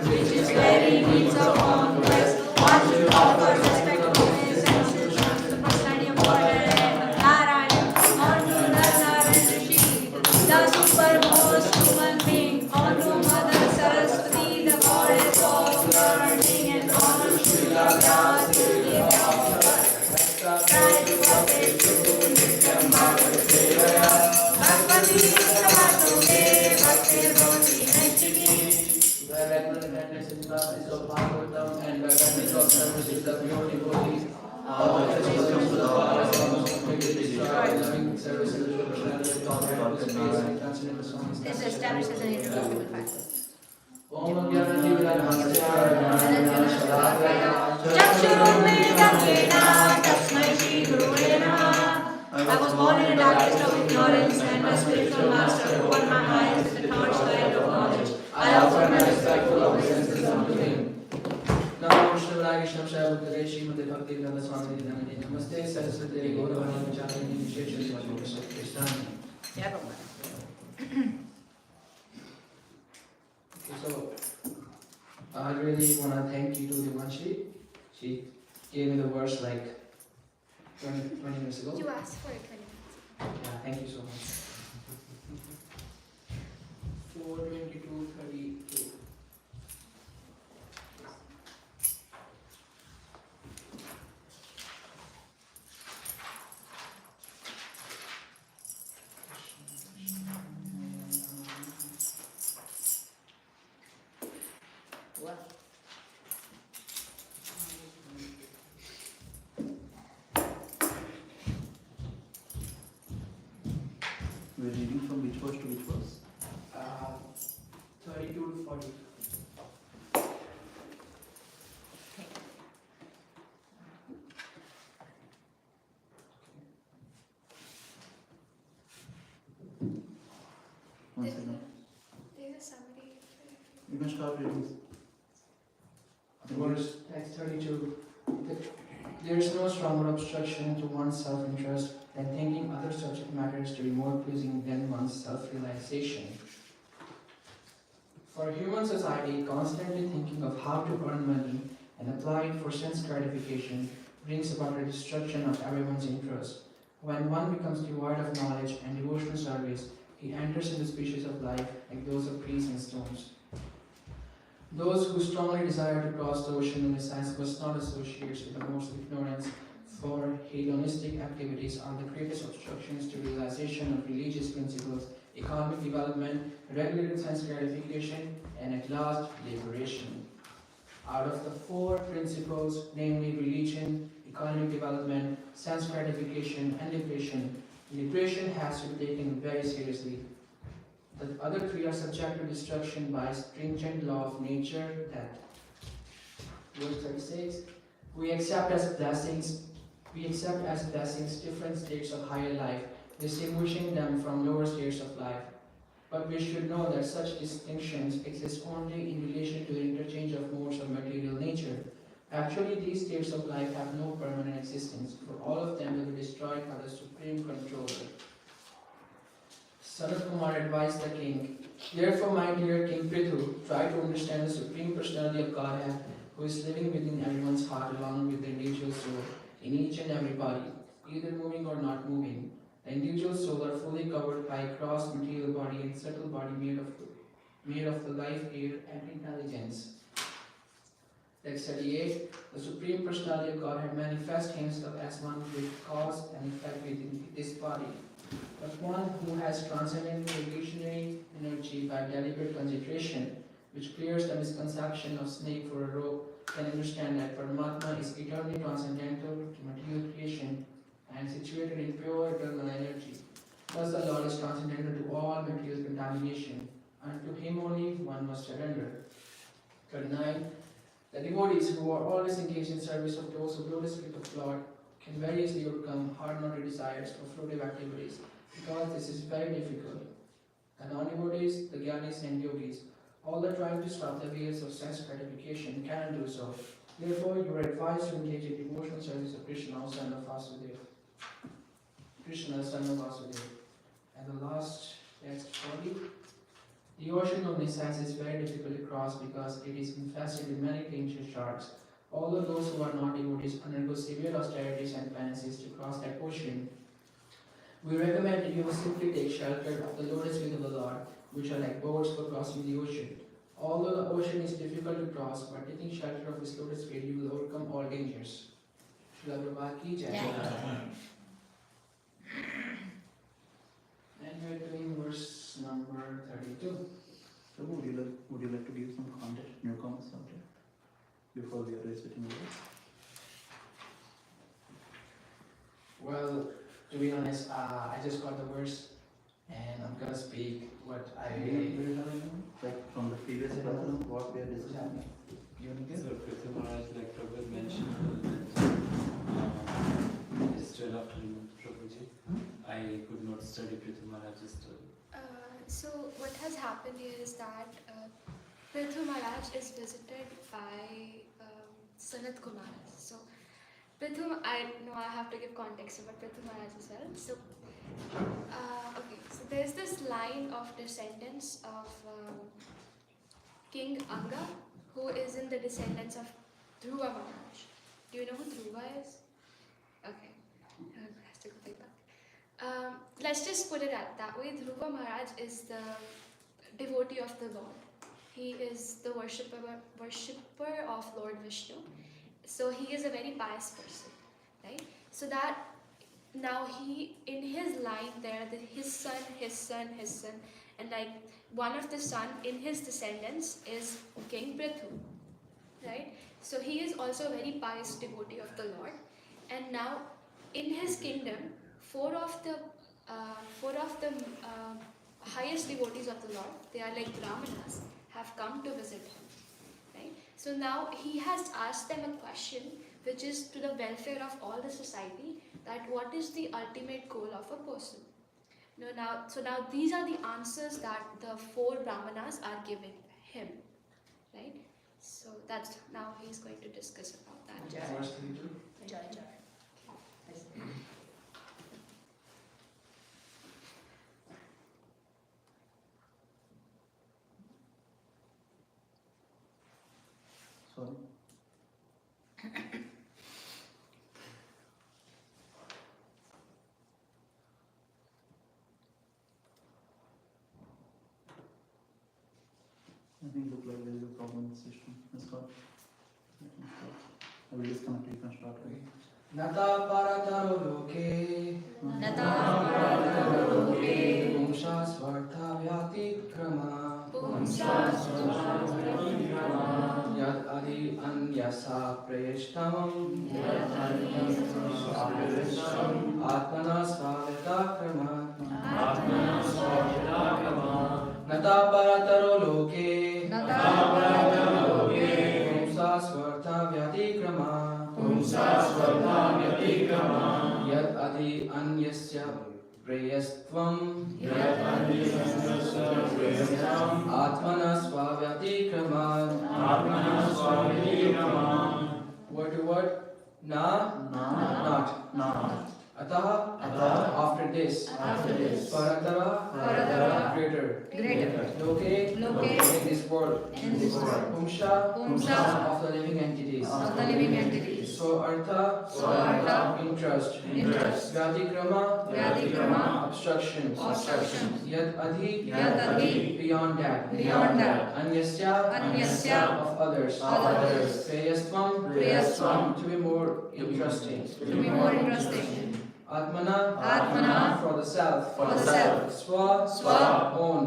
which is very needs of conquest. One should offer respect to his ancestors, to the personality of God and Narayan, unto Nara Rishi, the supermost human being, unto Mother Saraswati, the goddess of learning, and unto Srila Vyasa, try to perfect to Nityam Bhagavad Sevaya, Bhagavati Prabhatoge, Bhakti Roti Naistiki. By regular attendance in classes of Bhagavatam and by practice of services of your devotees, all the systems of the powers of the completely destroyed, loving services of the personality of God and the space and transcendental songs. This establishes an irreducible fact. Om Gyanati Vilamasya Jnana Shalakaya Chakshurumitam Yena Tasmai Shri Gurave Namaha. I was born in a darkness of ignorance, and my spiritual master opened my eyes with the torchlight of knowledge. I offer my respectful obeisances unto him. Namo Krishna Vishnu Shabdare Srimate Bhakti Vedanta Swami Nidyananda. Namaste Saraswati Devi Gauravani Vijayani Vishesha Krishna Krishna. Yeah, Bhagwan. So, I really want to thank you to Devanshi. She gave me the verse like 20 minutes ago. You asked for it 20 minutes. Yeah, thank you so much. 4:22:32. What? We're reading from which verse to which verse? 32 to 40. One second. There's a summary. You can start reading. Verse text 32. There is no stronger obstruction to one's self-interest than thinking other subject matters to be more pleasing than one's self-realization. For human society, constantly thinking of how to earn money and apply it for sense gratification brings about a destruction of everyone's interest. When one becomes devoid of knowledge and devotional service, he enters into species of life like those of trees and stones. Those who strongly desire to cross the ocean in a sense must not associate with the most ignorance, for hedonistic activities are the greatest obstructions to realization of religious principles, economic development, regulated sense gratification, and at last, liberation. Out of the four principles, namely religion, economic development, sense gratification, and liberation has to be taken very seriously. The other three are subject to destruction by stringent law of nature that, verse 36, we accept as blessings different states of higher life, distinguishing them from lower states of life. But we should know that such distinctions exist only in relation to the interchange of modes of material nature. Actually, these states of life have no permanent existence, for all of them will be destroyed by the supreme controller. Sanat Kumar advised the king, therefore, my dear King Prithu, try to understand the Supreme Personality of Godhead, who is living within everyone's heart along with the individual soul, in each and every body, either moving or not moving. The individual soul are fully covered by a cross material body and subtle body made of the life, air, and intelligence. Text 38, the Supreme Personality of Godhead manifests himself as one with cause and effect within this body. But one who has transcendent evolutionary energy by deliberate concentration, which clears the misconception of snake for a rope, can understand that Paramatma is eternally transcendental to material creation and situated in pure eternal energy. Thus the Lord is transcendental to all material contamination, and to Him only one must surrender. 39. The devotees who are always engaged in service of those who know the Spirit of Lord can variously overcome hard-knotted desires for fruitive activities, because this is very difficult. The non-devotees, the jnanis and yogis, all are trying to stop the wheels of sense gratification cannot do so. Therefore, you are advised to engage in devotional service of Krishna, son of Vasudeva. Krishna, son of Vasudeva. And the last text 40. The ocean of Nissan is very difficult to cross because it is infested with many dangerous sharks. Although those who are not devotees undergo severe austerities and penances to cross that ocean, we recommend that you must simply take shelter of the lotus feet of the Lord, which are like boats for crossing the ocean. Although the ocean is difficult to cross, by taking shelter of his lotus feet, you will overcome all dangers. Srila Prabhupada ki jai. And we are doing verse number 32. So would you like to give some context, newcomer subject, before we are reciting the words? Well, to be honest, I just got the verse and I'm gonna speak what I Do you have any, like from the previous classroom, what we are discussing? You want to So get? Prithu Maharaj, like Prabhupada mentioned, still after Prabhuji, I could not study Prithu Maharaj's story. So what has happened here is that Prithu Maharaj is visited by Sanat Kumar. So Prithu, I know I have to give context about Prithu Maharaj as well. So okay, so there's this line of descendants of King Anga, who is in the descendants of Dhruva Maharaj. Do you know who Dhruva is? Okay, has to go take that. Let's just put it that way. Dhruva Maharaj is the devotee of the Lord. He is the worshipper of Lord Vishnu. So he is a very pious person, right? So that now he, in his line there, his son, and like one of the son in his descendants is King Prithu, right? So he is also a very pious devotee of the Lord. And now in his kingdom, four of the highest devotees of the Lord, they are like Brahmanas, have come to visit him, right? So now he has asked them a question which is to the welfare of all the society, that what is the ultimate goal of a person? So now these are the answers that the four Brahmanas are giving him, right? So that's, now he's going to discuss about that. Verse 32. Jai. Sorry. I think look like there is a problem with the system. Let's start. I will disconnect, you can start. Nata parataro loke Nata parataro loke Pumsa svartha vyati krama Pumsa Yad adi anyasa prayeshtamam Atmana svavita krama Nata parataro loke Pumsa svartha vyati krama Yad adi anyasya preyastvam Atmana svavyati krama Word to word not Ataha after this Paratara greater Loke in this world Pumsha of the living entities So artha interest Vyatikrama obstruction Yad adhi beyond that Anyasya of others Preyastvam to be more interesting Atmana for the self Swa own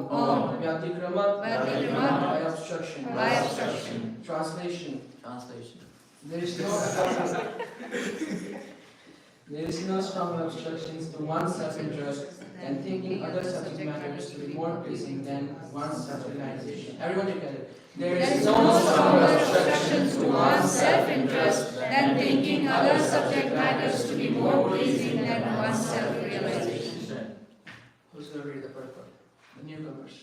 Vyatikrama by obstruction Translation There is no stronger obstructions to one's self-interest than thinking other subject matters to be more pleasing than one's self-realization. Everyone together. There is no stronger obstructions to one's self-interest than thinking other subject matters to be more pleasing than one's self-realization. Who's going to read the purport? The newcomers.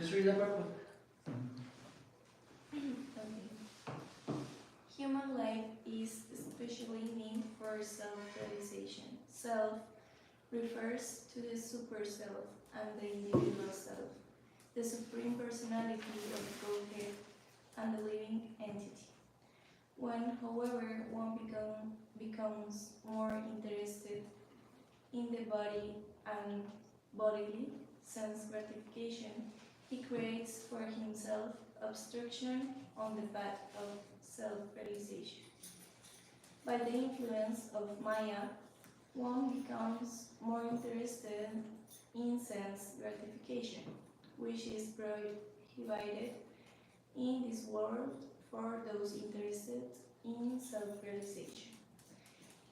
Just read the purport. Human life is especially meant for self-realization. Self refers to the super self and the individual self, the supreme personality of the Godhead and the living entity. When, however, one becomes more interested in the body and bodily sense gratification, he creates for himself obstruction on the path of self-realization. By the influence of Maya, one becomes more interested in sense gratification, which is prohibited in this world for those interested in self-realization.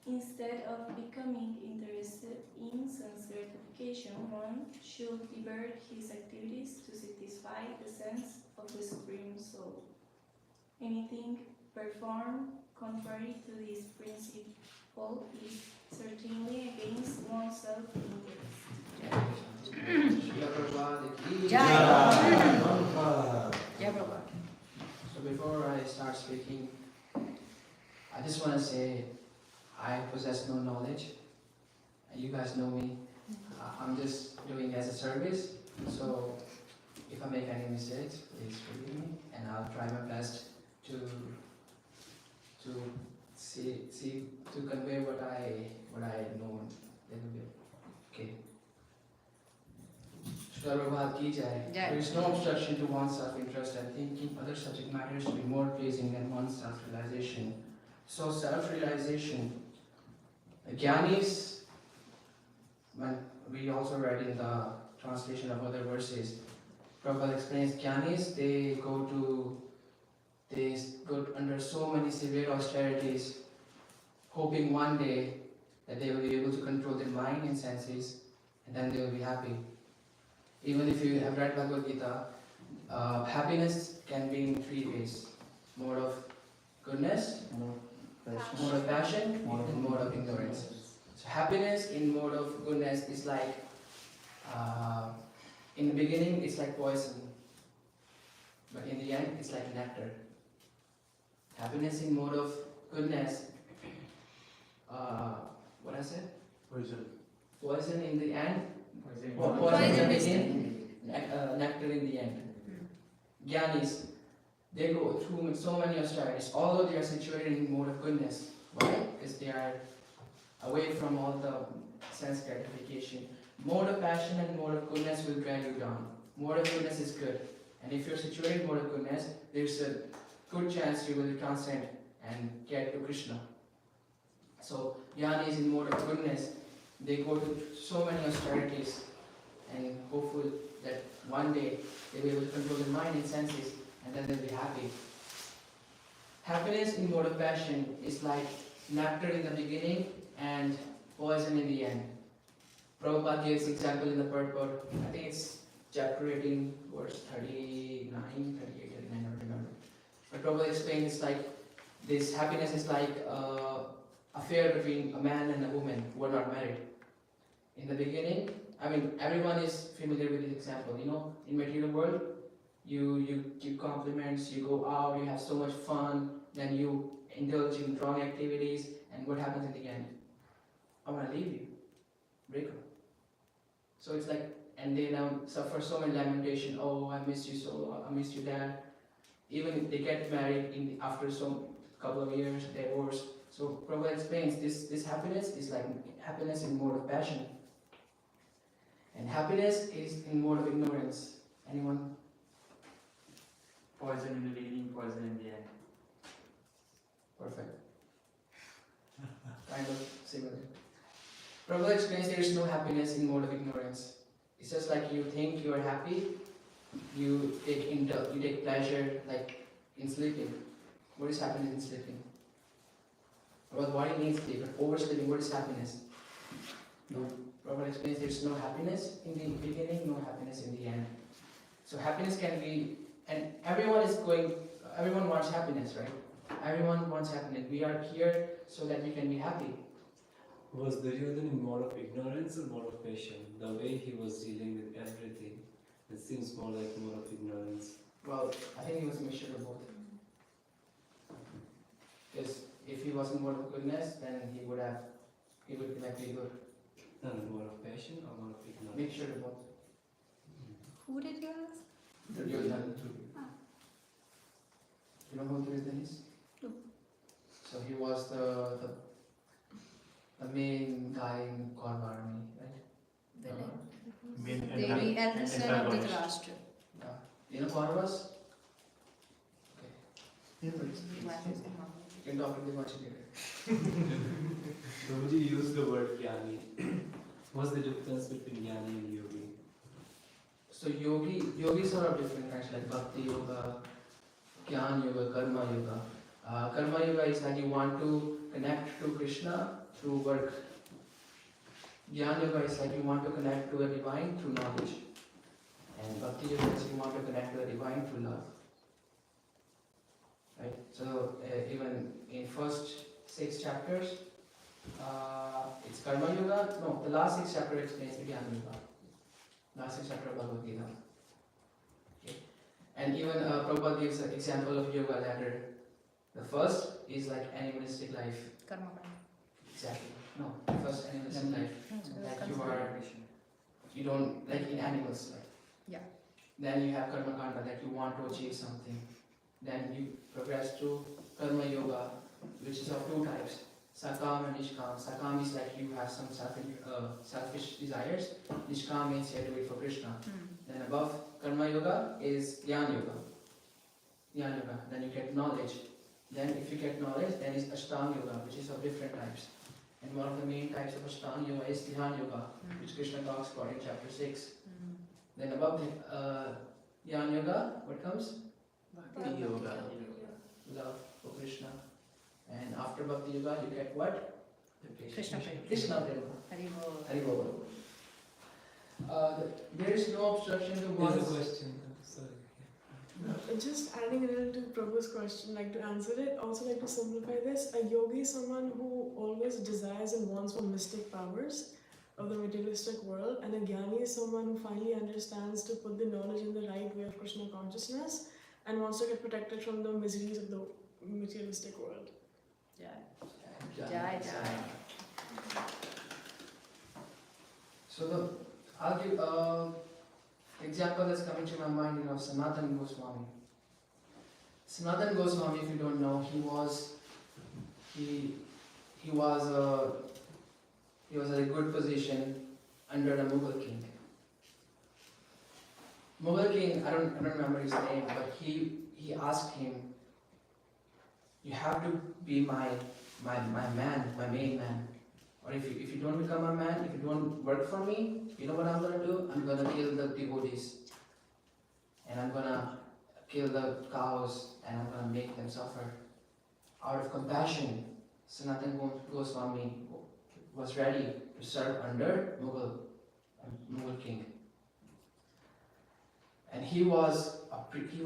Instead of becoming interested in sense gratification, one should divert his activities to satisfy the sense of the Supreme Soul. Anything performed contrary to this principle is certainly against one's self-interest. Shila Prabhupada ki Jai. Jai. Yeah, Prabhupada. So before I start speaking, I just want to say I possess no knowledge. You guys know me. I'm just doing as a service. So if I make any mistakes, please forgive me, and I'll try my best to convey what I know a little bit. Okay. Shri Prabhupada ki jai. Jai. There is no obstruction to one's self-interest and thinking other subject matters to be more pleasing than one's self-realization. So self-realization, Gyanis, when we also read in the translation of other verses, Prabhupada explains Gyanis, they go under so many severe austerities, hoping one day that they will be able to control their mind and senses, and then they will be happy. Even if you have read Bhagavad Gita, happiness can be in three ways: mode of goodness, mode of passion, and mode of ignorance. So happiness in mode of goodness is like, in the beginning it's like poison, but in the end it's like nectar. Happiness in mode of goodness, what I said? Poison in the end, poison in the beginning, nectar in the end. Gyanis, they go through so many austerities, although they are situated in mode of goodness. Why? Because they are away from all the sense gratification. Mode of passion and mode of goodness will drag you down. Mode of goodness is good. And if you're situated in mode of goodness, there's a good chance you will transcend and get to Krishna. So, Jnanis in mode of goodness, they go to so many austerities and hopeful that one day they'll be able to control their mind and senses, and then they'll be happy. Happiness in mode of passion is like nectar in the beginning and poison in the end. Prabhupada gives example in the purport, I think it's chapter 18, verse 39, 38, 39, I don't remember. But Prabhupada explains it's like, this happiness is like a affair between a man and a woman who are not married. In the beginning, I mean, everyone is familiar with this example, you know, in material world, you give compliments, you go out, you have so much fun, then you indulge in wrong activities, and what happens in the end? I want to leave you, break up. So it's like, and they now suffer so many lamentation, oh, I miss you so, I miss you dad. Even if they get married after some couple of years, divorce. So Prabhupada explains this happiness is like happiness in mode of passion. And happiness is in mode of ignorance. Anyone? Poison in the beginning, poison in the end. Perfect. Kind of similar. Prabhupada explains there is no happiness in mode of ignorance. It's just like you think you are happy, you take pleasure, like in sleeping. What is happiness in sleeping? Our body needs sleep, but oversleeping, what is happiness? No. Prabhupada explains there is no happiness in the beginning, no happiness in the end. So happiness can be, and everyone wants happiness, right? Everyone wants happiness. We are here so that we can be happy. Was Duryodhana in mode of ignorance or mode of passion? The way he was dealing with everything, it seems more like mode of ignorance. Well, I think he was a mixture of both. Because if he was in mode of goodness, then he would be like very good. No, more of passion or more of ignorance? Mixture of both. Who did you ask? Duryodhana. Ah. You know who Duryodhana is? No. So he was the main guy in Kaurva army, right? Villain. Devi, eldest son of Dhritarashtra. Yeah. You know Kauravas? Okay. Yeah, but it's, You can talk to them much later. So would you use the word jnani? What's the difference between jnani and yogi? So yogis are of different kinds like bhakti yoga, jnana yoga, karma yoga. Karma yoga is that you want to connect to Krishna through work. Jnana yoga is like you want to connect to the divine through knowledge. And bhakti yoga is you want to connect to the divine through love. Right? So even in first 6 chapters, it's karma yoga. No, the last 6 chapters explains the jnana yoga. Last 6 chapter of Bhagavad Gita. Okay. And even Prabhupada gives an example of yoga ladder. The first is like animalistic life. Karma Kanda. Exactly. No, the first animalistic life. Like you don't, like in animals, like. Yeah. Then you have karma kanda, that you want to achieve something. Then you progress to karma yoga, which is of 2 types. Sakam and Nishkam. Sakam is like you have some selfish desires. Nishkam means you do it for Krishna. Then above karma yoga is jnana yoga. Jnana yoga. Then you get knowledge. Then if you get knowledge, then is Ashtanga yoga, which is of different types. And one of the main types of Ashtanga yoga is Dhyan yoga, which Krishna talks about in chapter 6. Then above Dhyan yoga, what comes? Bhakti yoga. Love for Krishna. And after Bhakti yoga, you get what? Krishna Prema. Krishna Prema. Hari Bol. Hari Bol. There is no obstruction to There's one's. a question. Sorry. Just adding a little to Prabhu's question, like to answer it, also like to simplify this, a yogi is someone who always desires and wants for mystic powers of the materialistic world, and a jnani is someone who finally understands to put the knowledge in the right way of Krishna consciousness and wants to get protected from the miseries of the materialistic world. Jai. Jai, Jai. So I'll give example that's coming to my mind of Sanatana Goswami. Sanatana Goswami, if you don't know, he was at a good position under the Mughal king. Mughal king, I don't remember his name, but he asked him, you have to be my man, my main man. Or if you don't become a man, if you don't work for me, you know what I'm gonna do? I'm gonna kill the devotees. And I'm gonna kill the cows and I'm gonna make them suffer. Out of compassion, Sanatana Goswami was ready to serve under Mughal king. And he was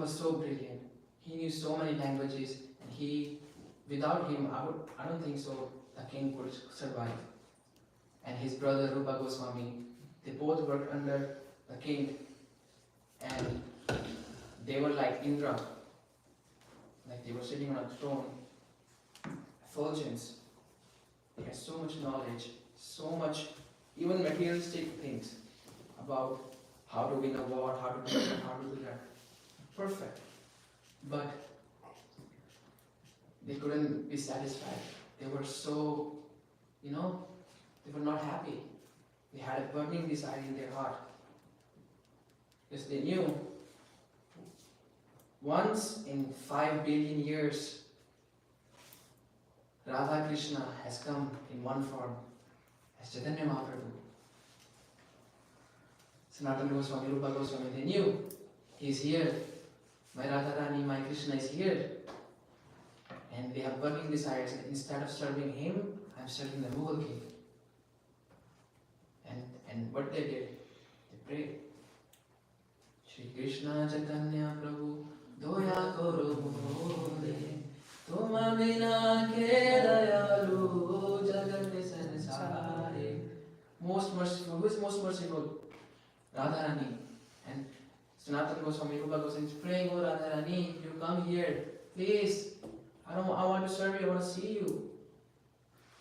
so brilliant. He knew so many languages, and without him, I don't think so the king could survive. And his brother Rupa Goswami, they both worked under the king, and they were like Indra, like they were sitting on a throne, effulgence. They had so much knowledge, so much, even materialistic things about how to win a war, how to do that, how to do that. Perfect. But they couldn't be satisfied. They were so, they were not happy. They had a burning desire in their heart. Because they knew once in 5 billion years, Radha Krishna has come in one form as Chaitanya Mahaprabhu. Sanatana Goswami, Rupa Goswami, they knew he is here. My Radharani, my Krishna is here. And they have burning desires. And instead of serving him, I'm serving the Mughal king. And what they did, they prayed. Shri Krishna Chaitanya Prabhu, Doya Koro Mode, Tuma Bina Ke Dayalu Jagat Sansare. Most merciful, who is most merciful? Radharani. And Sanatana Goswami, Rupa Goswami is praying, oh Radharani, you come here, please. I want to serve you, I want to see you.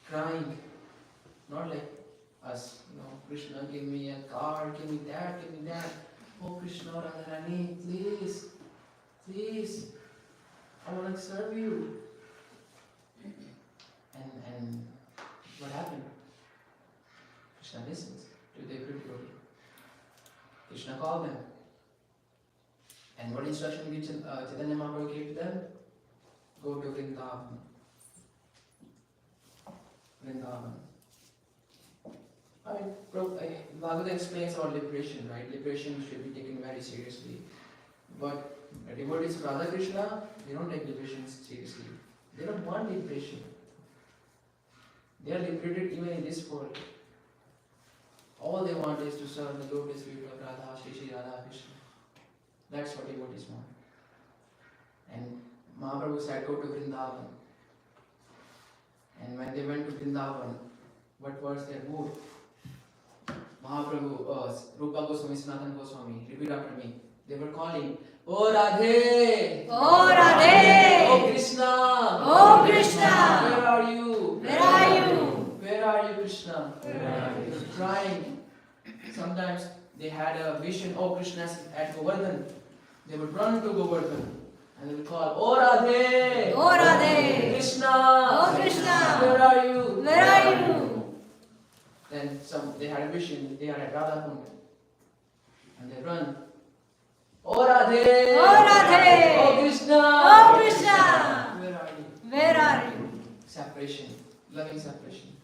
Crying. Not like, us, Krishna, give me a car, give me that, give me that. Oh Krishna, Radharani, please, please, I want to serve you. And what happened? Krishna listens to their devotee. Krishna called them. And what instruction did Chaitanya Mahaprabhu gave to them? Go to Vrindavan. Vrindavan. Bhagavad explains about liberation, right? Liberation should be taken very seriously. But devotees of Radha Krishna, they don't take liberation seriously. They don't want liberation. They are liberated even in this world. All they want is to serve the lotus feet of Radha, Shri Radha Krishna. That's what devotees want. And Mahaprabhu said, go to Vrindavan. And when they went to Vrindavan, what was their mood? Mahaprabhu, Rupa Goswami, Sanatana Goswami, repeat after me. They were calling, Oh Radhe! Oh Radhe! Oh Krishna! Oh Krishna! Where are you? Where are you? Where are you, Krishna? Where are They were crying. Sometimes they had a vision, oh Krishna is at Govardhan. They would run to Govardhan and they would call, Oh Radhe! Oh Radhe! Krishna! Oh Krishna! Where are you? Where are you? Then they had a vision, they are at Radha Kund. And they run. Oh Radhe! Oh Radhe! Oh Krishna! Oh Krishna! Where are you? Where are you? Separation, loving separation.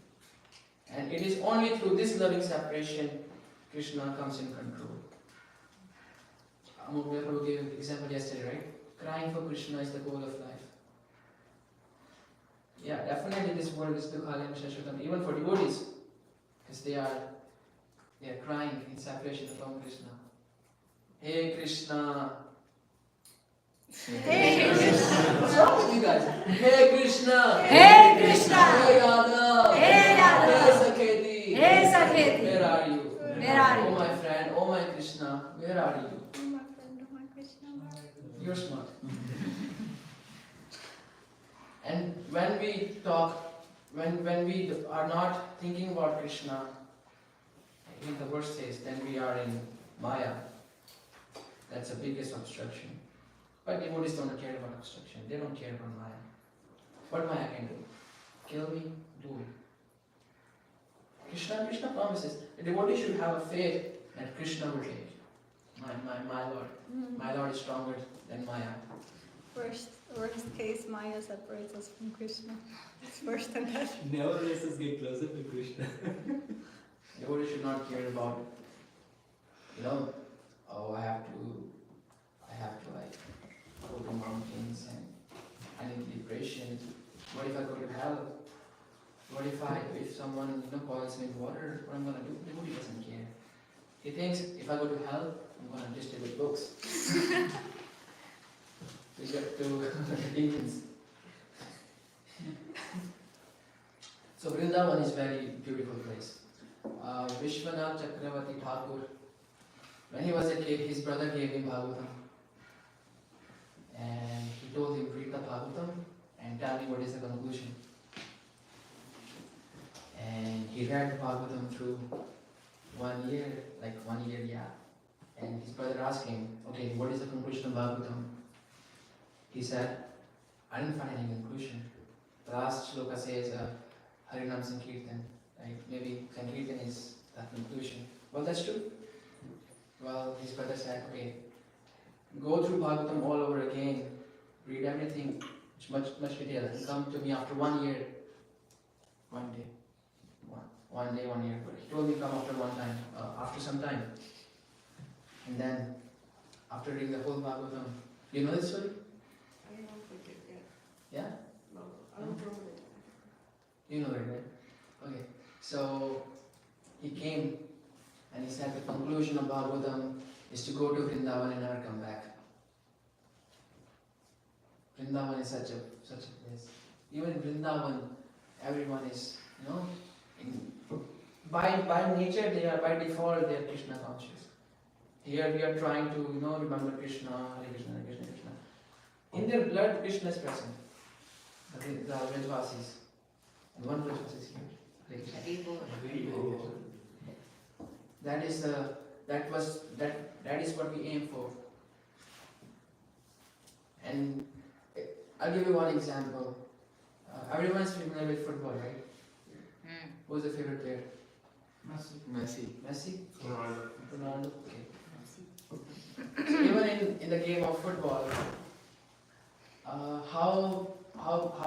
And it is only through this loving separation Krishna comes in control. Amar Prabhu gave an example yesterday, right? Crying for Krishna is the goal of life. Yeah, definitely this world is Dukhalayam Shashvatam, even for devotees, because they are crying in separation from Krishna. Hey Krishna! Hey Krishna! What's wrong with you guys? Hey Krishna! Hey Krishna! Hey Radha! Hey Radha! Hey Sakheti! Hey Sakheti! Where are you? Where are Oh you? my friend, oh my Krishna, where are you? Oh my friend, oh my Krishna. You're smart. And when we talk, when we are not thinking about Krishna, I think the verse says, then we are in Maya. That's the biggest obstruction. But devotees don't care about obstruction. They don't care about Maya. What Maya can do? Kill me? Do it. Krishna promises the devotee should have a faith that Krishna will take. My Lord. My Lord is stronger than Maya. Worst case, Maya separates us from Krishna. It's worse than that. Never lets us get closer to Krishna. Devotee should not care about, oh, I have to like go to mountains and I need depression. What if I go to hell? What if someone boils me in water? What am I gonna do? Devotee doesn't care. He thinks if I go to hell, I'm gonna distribute books to demons. So Vrindavan is very beautiful place. Vishwanath Chakravarti Thakur, when he was a kid, his brother gave him Bhagavatam. And he told him, read the Bhagavatam and tell me what is the conclusion. And he read the Bhagavatam through 1 year, And his brother asked him, okay, what is the conclusion of Bhagavatam? He said, I didn't find any conclusion. The last shloka says, Harinam Sankirtan. Right? Maybe Sankirtan is the conclusion. Well, that's true. Well, his brother said, okay, go through Bhagavatam all over again, read everything, much detail, and come to me after 1 year. 1 day. 1 day, 1 year. But he told me come after some time. And then, after reading the whole Bhagavatam, do you know this story? I don't know if I did yet. Yeah? No, I don't remember it. You know it, right? Okay. So, he came and he said the conclusion of Bhagavatam is to go to Vrindavan and never come back. Vrindavan is such a place. Even in Vrindavan, everyone is, by nature, they are by default, they are Krishna conscious. Here we are trying to, remember Krishna, Hare Krishna, Hare Krishna, Krishna. In their blood, Krishna is present. The Vrajvasis. And one Vrajvasi is here. Hare Krishna. Hare Bol. That is that is what we aim for. And I'll give you one example. Everyone is familiar with football, right? Who's the favorite player? Messi. Messi? Ronaldo. Ronaldo? Okay. So even in the game of football, how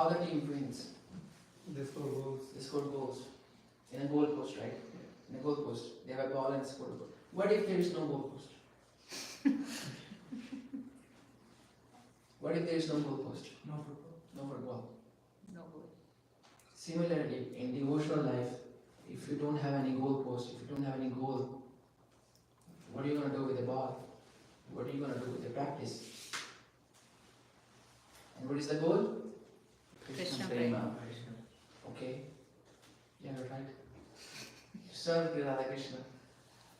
the team wins? They score goals. They score goals in a goal post, right? In a goal post, they have a ball and score a goal. What if there is no goal post? What if there is no goal post? No football. No football. No good. Similarly, in devotional life, if you don't have any goal post, if you don't have any goal, what are you going to do with the ball? What are you going to do with the practice? And what is the goal? Krishna Prema. Okay? Yeah, you're right. Serve Radha Krishna.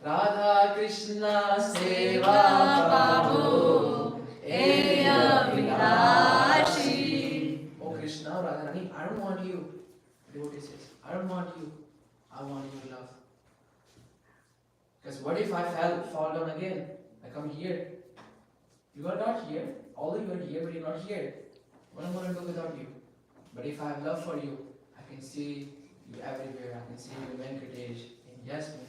Radha Krishna Seva Pavo Eya Virashi. Oh Krishna, Radha Rani, I don't want you. Devotee says, I don't want you. I want your love. Because what if I fall down again? I come here. You are not here. Although you are here, but you're not here. What am I going to do without you? But if I have love for you, I can see you everywhere. I can see you in Venkatesh, in Yasmin,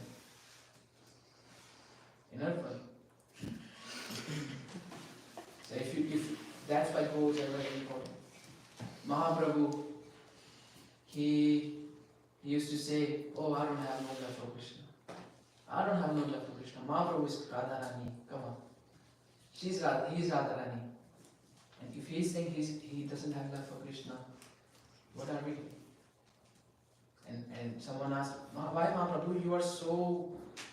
in Arpan. So if that's why goals are very important. Mahaprabhu, he used to say, oh, I don't have no love for Krishna. I don't have no love for Krishna. Mahaprabhu is Radharani. Come on. He's Radharani. And if he's saying he doesn't have love for Krishna, what are we doing? And someone asked, why Mahaprabhu,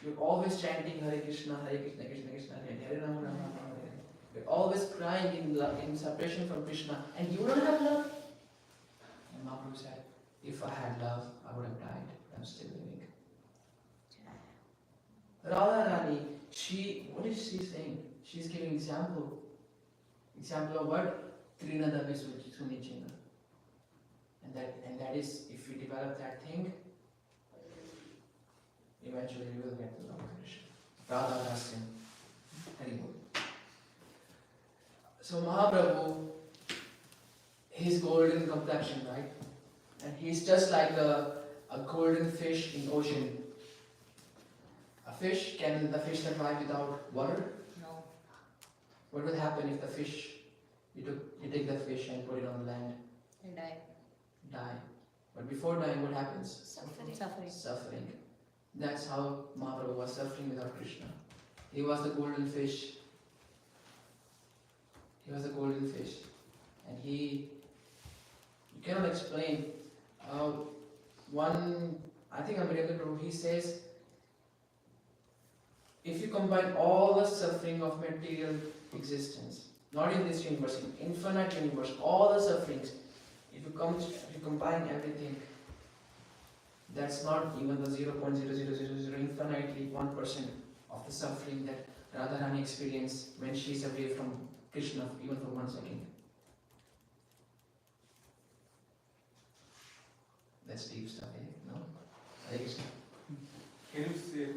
you're always chanting Hare Krishna, Krishna Krishna, Hare Rama, Rama Rama, Hare. You're always crying in separation from Krishna, and you don't have love? And Mahaprabhu said, if I had love, I would have died. I'm still living. Radharani, what is she saying? She's giving example. Example of what? Trinada Sunichinga. And that is, if we develop that thing, eventually we will get to love Krishna. Radha Rasya. Very good. So Mahaprabhu, his golden complexion, right? And he's just like a golden fish in ocean. Can the fish survive without water? No. What will happen if the fish, you take the fish and put it on the land? They die. Die. But before dying, what happens? Suffering. Suffering. That's how Mahaprabhu was suffering without Krishna. He was the golden fish. He was the golden fish. And you cannot explain. I think American Prabhu, he says, if you combine all the suffering of material existence, not in this universe, in infinite universe, all the sufferings, if you combine everything, that's not even the 0.0000 infinitely 1% of the suffering that Radharani experienced when she is away from Krishna, even for 1 second. That's deep stuff, eh? No? Hare Krishna. Can you say?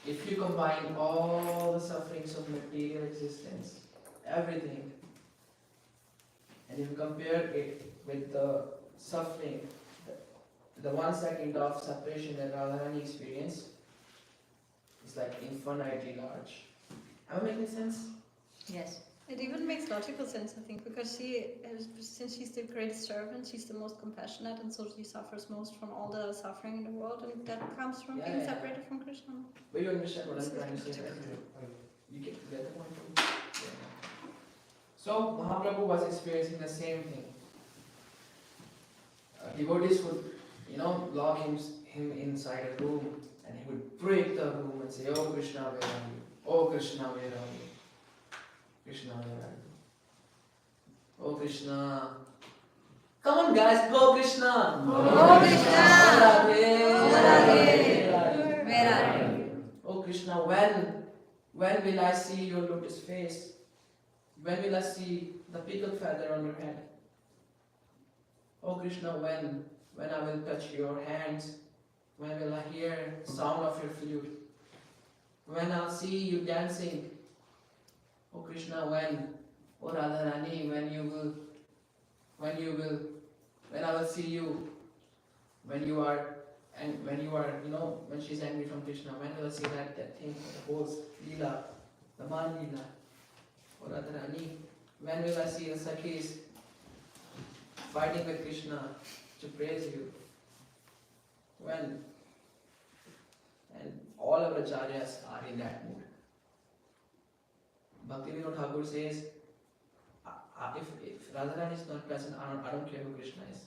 If you combine all the sufferings of material existence, everything, and if you compare it with the suffering, the 1 second of separation that Radharani experienced, it's like infinitely large. Am I making sense? Yes. It even makes logical sense, I think, because since she's the greatest servant, she's the most compassionate, and so she suffers most from all the suffering in the world, and that comes from being separated from Krishna. But you understand what I'm trying to say, right? You get the point? Yeah. So Mahaprabhu was experiencing the same thing. Devotees would, lock him inside a room, and he would break the room and say, "Oh Krishna, where are you? Oh Krishna, where are you? Krishna, where are you? Oh Krishna." Come on guys, go Krishna! Oh Krishna! Where are you? Oh Krishna, when will I see your lotus face? When will I see the pickled feather on your head? Oh Krishna, when I will touch your hands When will I hear sound of your flute? When I'll see you dancing? Oh Krishna, when? Oh Radharani, when I will see you, when you are, and when you are, when she's angry from Krishna, when will I see that thing, the whole Leela, the Man Leela? Oh Radharani, when will I see the Sakhis fighting with Krishna to praise you? When? And all our acharyas are in that mood. Bhaktivinoda Thakur says, if Radharani is not present, I don't care who Krishna is.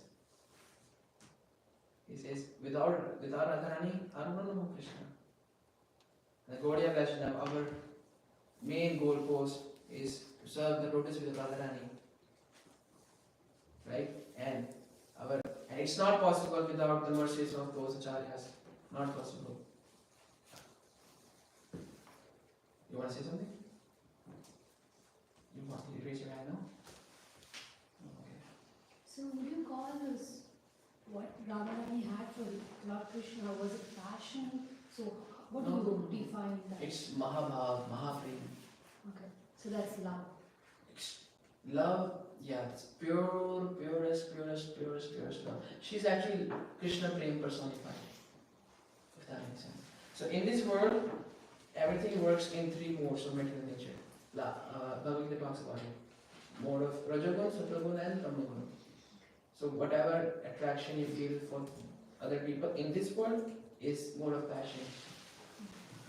He says, without Radharani, I don't know who Krishna. The Gaudiya Vaishnava, our main goal post is to serve the lotus with Radharani. Right? And it's not possible without the mercies of those acharyas. Not possible. You want to say something? You want to raise your hand now? Okay. So would you call this what Radharani had for Lord Krishna? Was it passion? So what do you define that? It's Mahabhav, Mahaprem. Okay, so that's love. Love, yeah, it's purest love. She's actually Krishna Prem personified, if that makes sense. So in this world, everything works in three modes of material nature. Bhagavad Gita talks about it. Mode of Rajagun, Sattvagun and Tamagun. So whatever attraction you feel for other people in this world is mode of passion,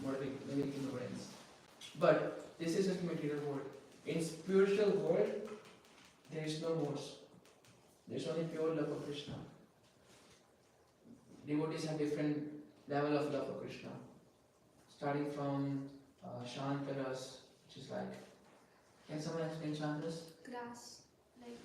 mode of ignorance. But this is a material world. In spiritual world, there is no modes. There is only pure love of Krishna. Devotees have different level of love for Krishna. Starting from Shantaras, which is like, can someone explain Shantaras? Grass. Like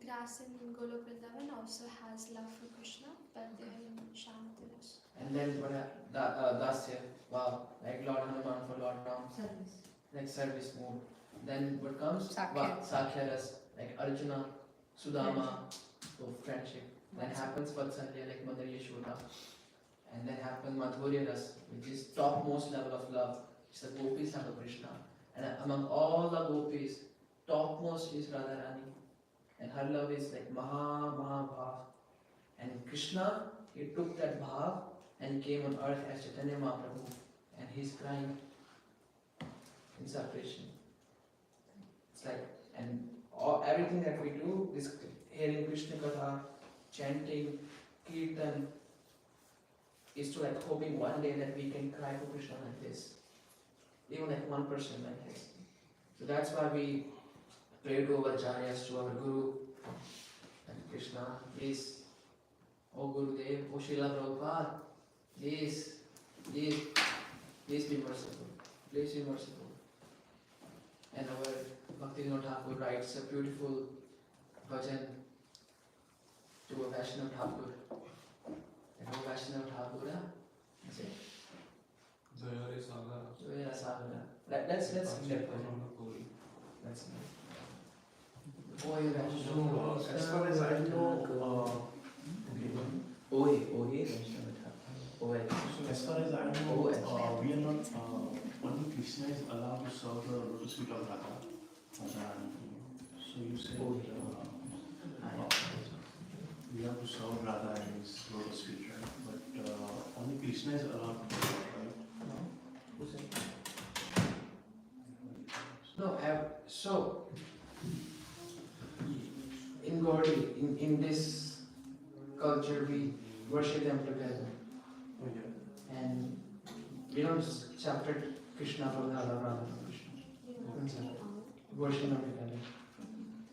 grass in Golok Vrindavan also has love for Krishna, but they are in Shantaras. And then what Dasya, wow, like Lord Hanuman for Lord Ram, Service. like service mode. Then what comes? Sakhya. Sakhyaras, like Arjuna, Sudama, so friendship. Then happens Vatsalya, like Mother Yashoda. And then happens Madhurya Ras, which is topmost level of love. It's the gopis have Krishna. And among all the gopis, topmost is Radharani. And her love is like Mahabhav. And Krishna, he took that bhav and came on earth as Chaitanya Mahaprabhu. And he's crying in separation. It's like, and everything that we do, this hearing Krishna Katha, chanting, Kirtan, is to like hoping one day that we can cry for Krishna like this. Even like one person like this. So that's why we pray to our acharyas, to our Guru, and Krishna, please, O Gurudev, O Srila Prabhupada, please be merciful. Please be merciful. And our Bhaktivinoda Thakur writes a beautiful bhajan to a Vaishnava Thakur. And O Vaishnava Thakur, say, Jayare Saga. Joya Sagara. Let's sing that bhajan. Let's sing it. Oye Vaishnava. So, as far as I know, Oye Vaishnava Thakur. Oye. so as far as I know, we are not, only Krishna is allowed to serve the lotus feet of Radha. So you say we have to serve Radha in his lotus feet, right? But only Krishna is allowed to do that, right? Who said? No, so in Gaudi, in this culture, we worship them together. Oh yeah. And we don't separate Krishna from Radha, Radha from Krishna. We worship them together.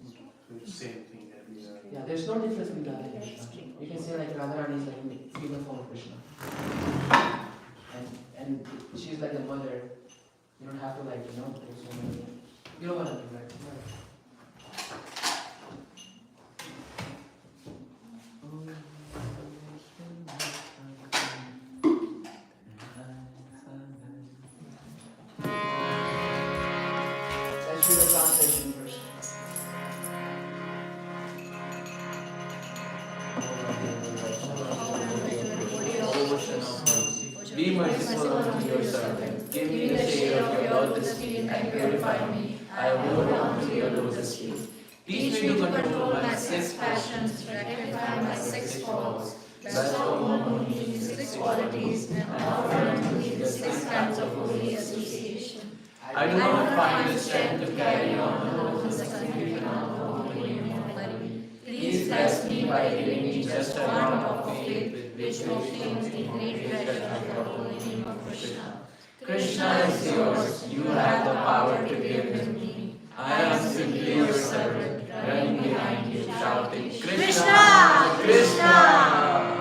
So it's the same thing that we are. Yeah, there's no difference between Radha and Krishna. You can say like Radharani is like a female form of Krishna. And she's like a mother. You don't have to like, do so many. You don't want to do that. Let's do the translation first. Over Be merciful unto your servant. Give me the shade of your lotus feet and purify me. I hold on to your lotus feet. Teach me to control my six passions, rectify my six faults, bestow on me six qualities, and offer unto me the six kinds of holy association. I do not find the strength to carry on alone the significant of holy union. Please bless me by giving me just a drop of faith which obtains the great treasure of the holy name of Krishna. Krishna is yours. You have the power to give him me. I am simply your servant, running behind you, shouting, Krishna! Krishna!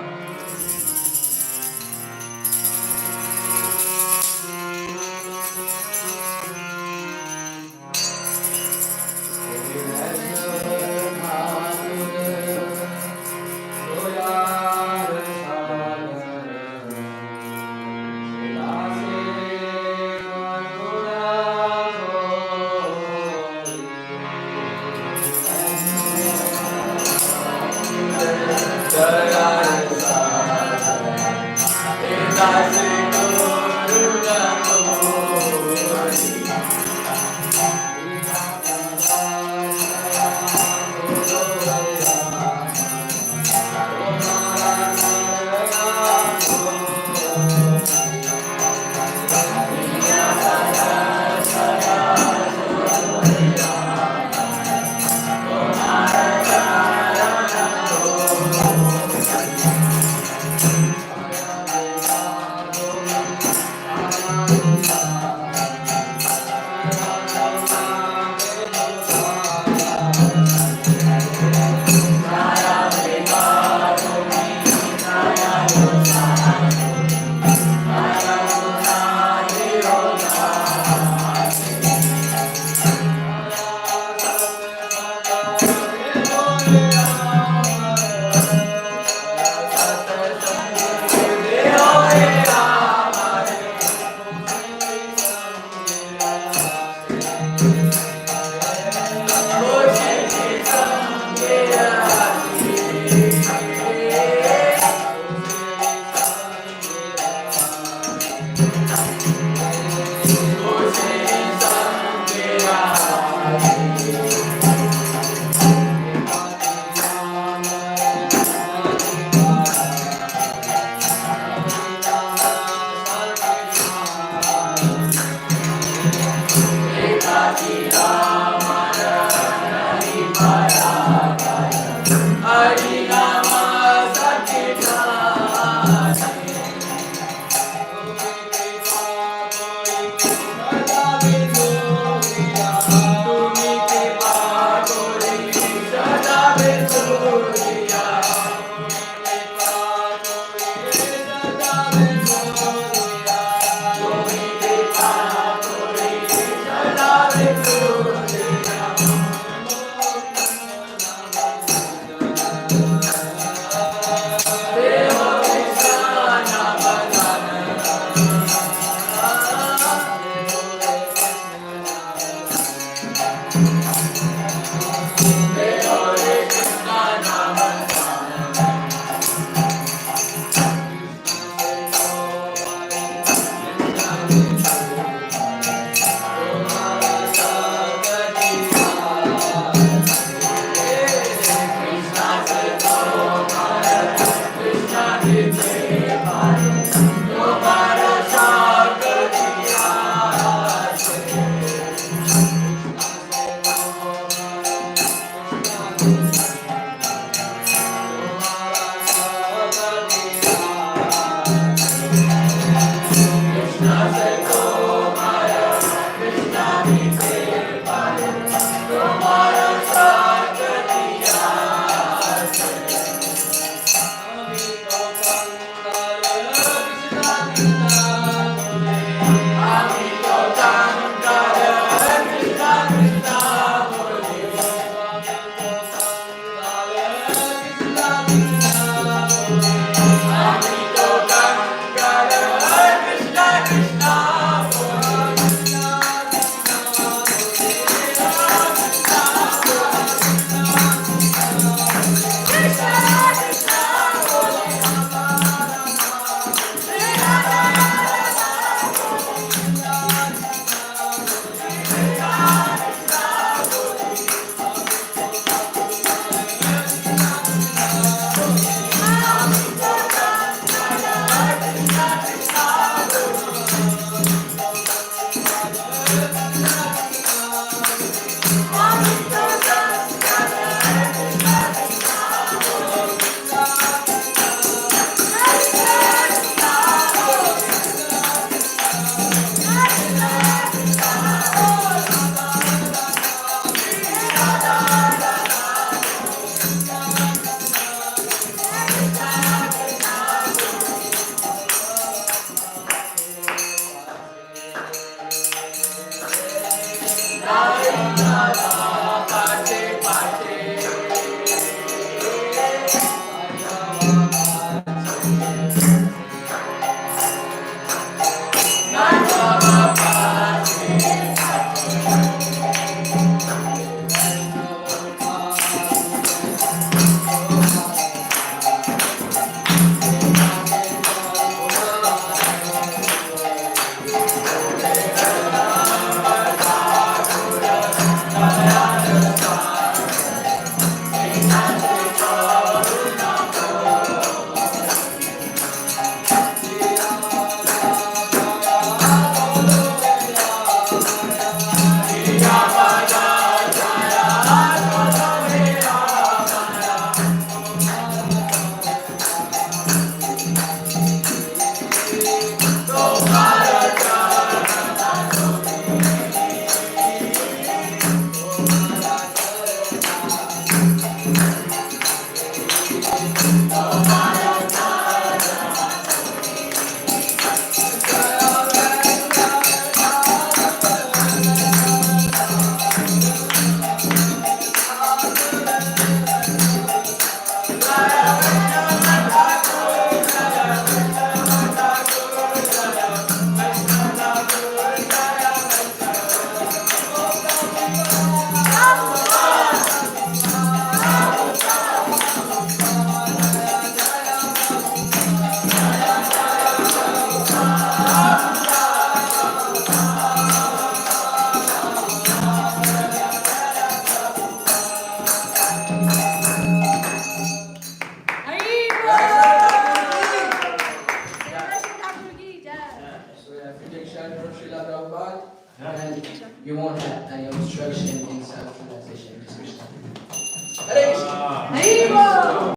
Sai Nara.